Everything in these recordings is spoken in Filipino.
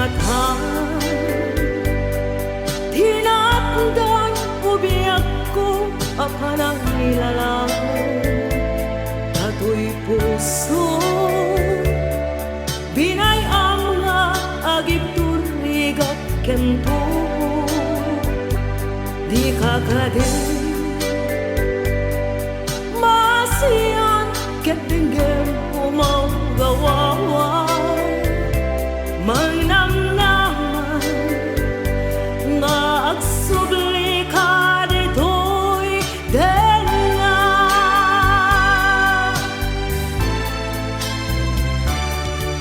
Tintungathan tinatdan ubiyak ko akanang nilalang kato'y puso binayang nga agip turigak kento di kakadin masiyan ketinggem umaw gawawa mangnamnaman nga agsubli ka dito'y denga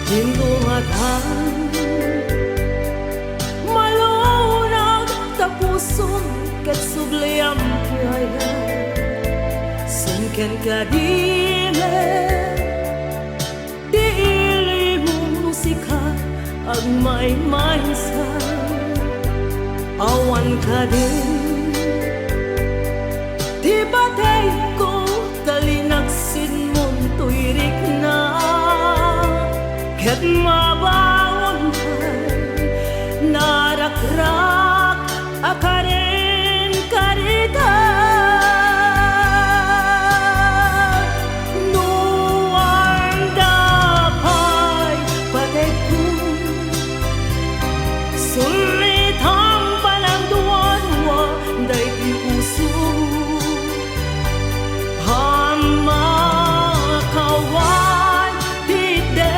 tintungathan malunag tapuson ket subli ang piyaya sungken ka dile diili mo musika ang may sa awan ka din di batay ko talinaksin mong tuirik na ket mabangon kay narakrak akaren karita sulit ang panagduanwa day iuso hamakawan dide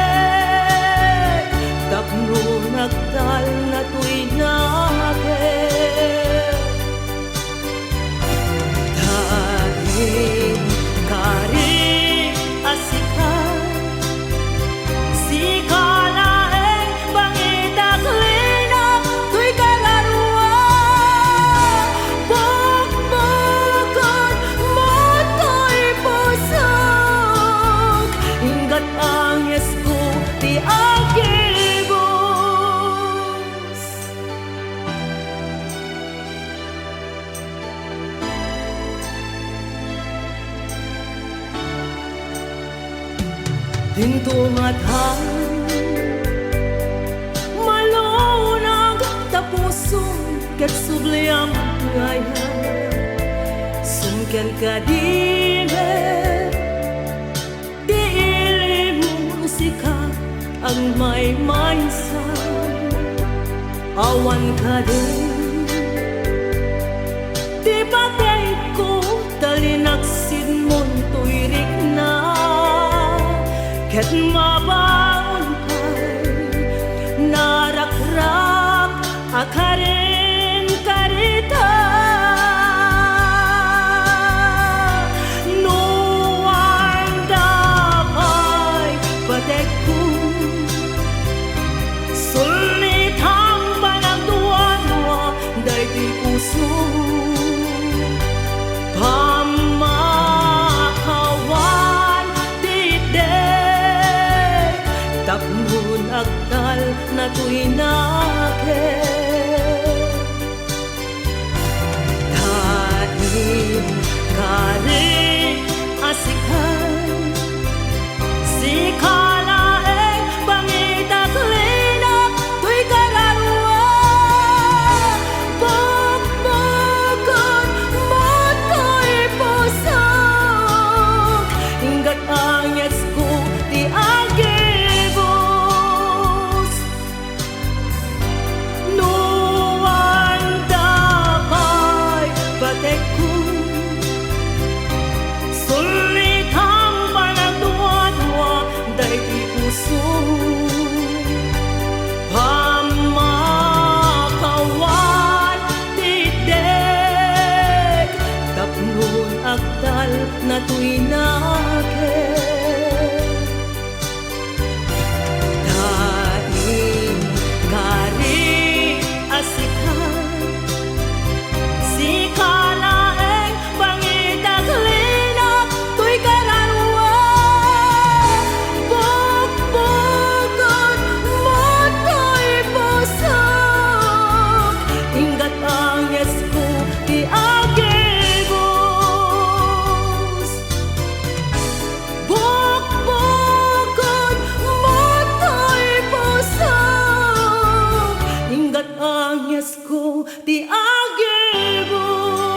tapno nagdal na tuy nake dahil kari asikan sikala tintungathan malunag tapuson ket subli ang ngaya sungken ka dile diili mo musika ang may sa awan ka din di batay ko talinaksin mong tuirik na ket mabangon kay narakrak akaren karita nuwan dapay patek ko sulit ang panagduanwa day di puso pamakawan dide Pasko ti agil mo.